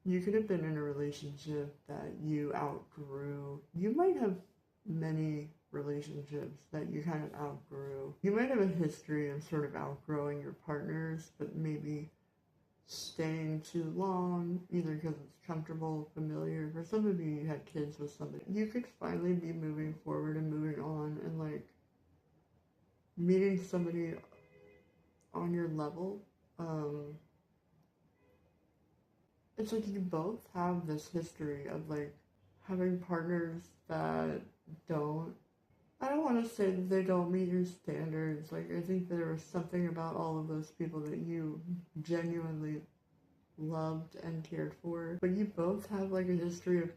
You could have been in a relationship that you outgrew. You might have many relationships that you kind of outgrew. You might have a history of sort of outgrowing your partners, but maybe staying too long, either because it's comfortable, familiar. For some of you, you had kids with somebody. You could finally be moving forward and moving on and like meeting somebody on your level. Um, it's like you both have this history of like having partners that don't. I don't want to say that they don't meet your standards. Like, I think there was something about all of those people that you genuinely loved and cared for. But you both have like a history of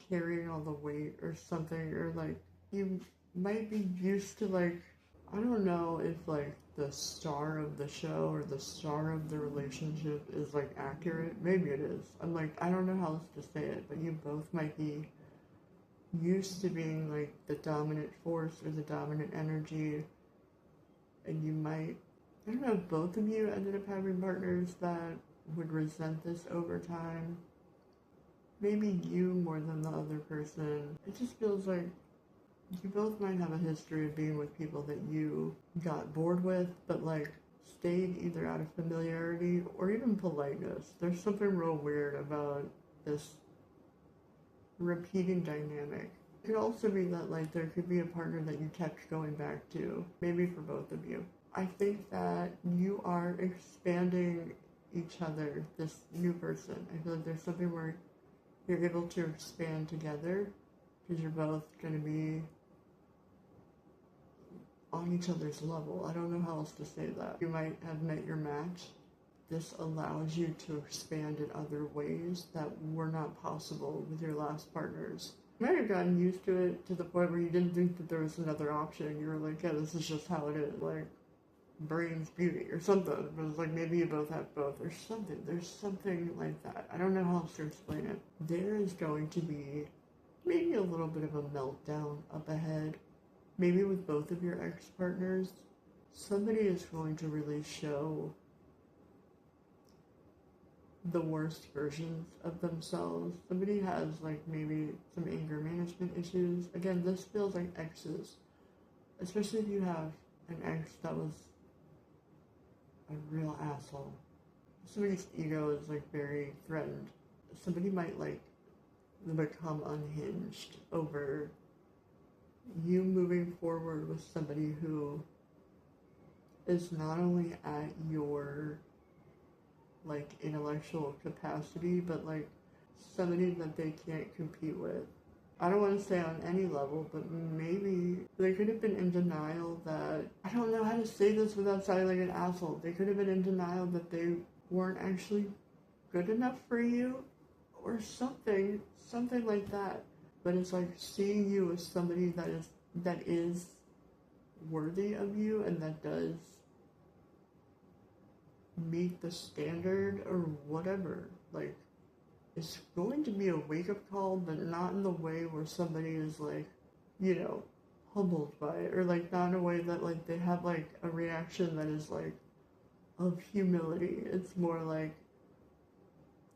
carrying all the weight or something, or like you might be used to like, I don't know if like the star of the show or the star of the relationship is like accurate. Maybe it is. I'm like, I don't know how else to say it, but you both might be used to being like the dominant force or the dominant energy, and you might, I don't know if both of you ended up having partners that would resent this over time. Maybe you more than the other person. It just feels like you both might have a history of being with people that you got bored with, but like stayed either out of familiarity or even politeness. There's something real weird about this repeating dynamic. It could also be that like there could be a partner that you kept going back to, maybe for both of you. I think that you are expanding each other, this new person. I feel like there's something where you're able to expand together because you're both going to be on each other's level. I don't know how else to say that. You might have met your match. This allows you to expand in other ways that were not possible with your last partners. You might have gotten used to it to the point where you didn't think that there was another option. You were like, yeah, this is just how it is. Like, brain's beauty or something. It was like maybe you both have both or something. There's something like that. I don't know how else to explain it. There is going to be maybe a little bit of a meltdown up ahead. Maybe with both of your ex-partners. Somebody is going to really show the worst versions of themselves. Somebody has like maybe some anger management issues. Again, this feels like exes. Especially if you have an ex that was a real asshole. Somebody's ego is like very threatened. Somebody might like become unhinged over you moving forward with somebody who is not only at your like intellectual capacity, but like somebody that they can't compete with. I don't want to say on any level, but maybe they could have been in denial that, I don't know how to say this without sounding like an asshole. They could have been in denial that they weren't actually good enough for you or something like that. But it's like seeing you as somebody that is worthy of you and that does meet the standard or whatever. Like, it's going to be a wake-up call, but not in the way where somebody is like, you know, humbled by it, or like not in a way that like they have like a reaction that is like of humility. It's more like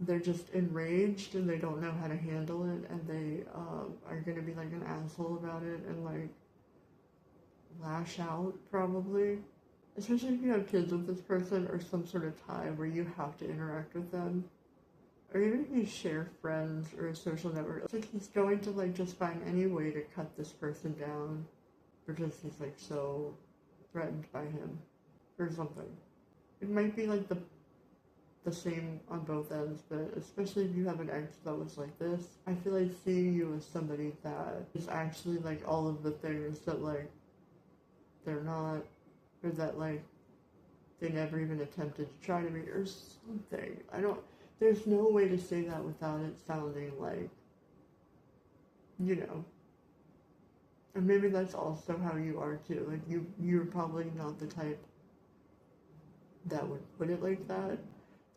they're just enraged and they don't know how to handle it, and they are gonna be like an asshole about it and like lash out probably. Especially if you have kids with this person or some sort of tie where you have to interact with them. Or even if you share friends or a social network, it's like he's going to like just find any way to cut this person down because he's like so threatened by him or something. It might be like the same on both ends, but especially if you have an ex that was like this, I feel like seeing you as somebody that is actually like all of the things that like they're not, or that like they never even attempted to try to be, or something. There's no way to say that without it sounding like, you know, and maybe that's also how you are too. Like you're probably not the type that would put it like that.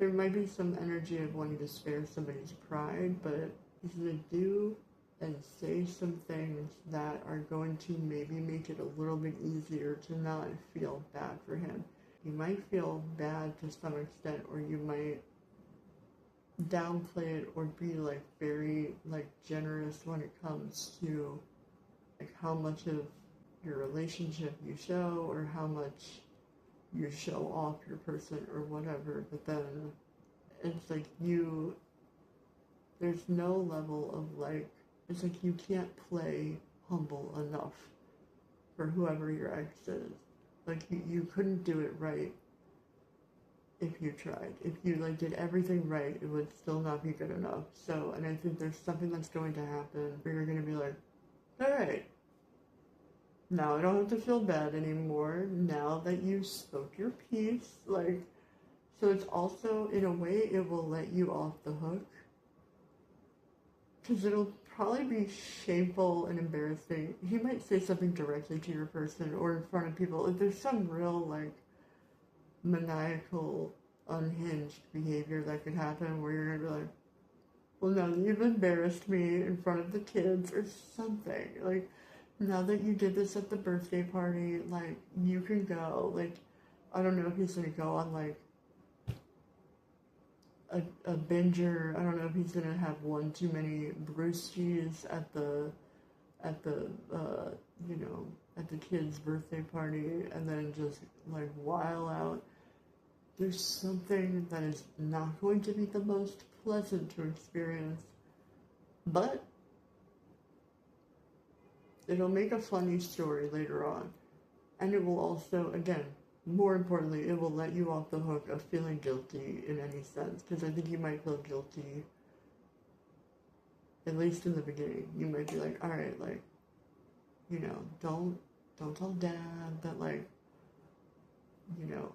There might be some energy of wanting to spare somebody's pride, but he's gonna do and say some things that are going to maybe make it a little bit easier to not feel bad for him. You might feel bad to some extent, or you might downplay it or be like very like generous when it comes to like how much of your relationship you show or how much you show off your person or whatever, but then it's like there's no level of like, it's like you can't play humble enough for whoever your ex is. Like you couldn't do it right if you tried. If you like did everything right, it would still not be good enough. So, and I think there's something that's going to happen where you're going to be like, all right, now I don't have to feel bad anymore. Now that you spoke your piece, like, so it's also in a way it will let you off the hook because it'll probably be shameful and embarrassing. He might say something directly to your person or in front of people. If there's some real like maniacal, unhinged behavior that could happen where you're gonna be like, well, now that you've embarrassed me in front of the kids or something, like, now that you did this at the birthday party, like, you can go, like, I don't know if he's gonna go on, like, a binger, I don't know if he's gonna have one too many brewskis at the, you know, at the kid's birthday party and then just, like, while out. There's something that is not going to be the most pleasant to experience, but it'll make a funny story later on. And it will also, again, more importantly, it will let you off the hook of feeling guilty in any sense. Because I think you might feel guilty, at least in the beginning. You might be like, alright, like, you know, don't tell dad that, like, you know,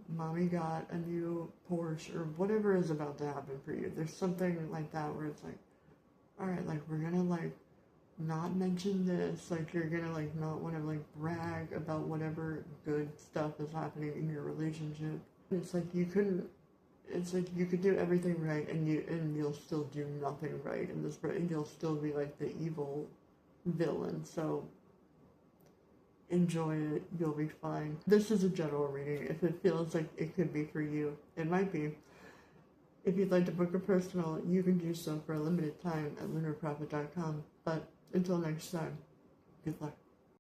mommy got a new Porsche or whatever is about to happen for you. There's something like that where it's like, alright, like, we're gonna, like, not mention this. Like, you're gonna, like, not want to, like, brag about whatever good stuff is happening in your relationship. It's like you couldn't, it's like you could do everything right and you'll still do nothing right in this, and you'll still be, like, the evil villain. So, enjoy it, you'll be fine. This is a general reading. If it feels like it could be for you, it might be. If you'd like to book a personal, you can do so for a limited time at lunarprophet.com. But until next time, good luck.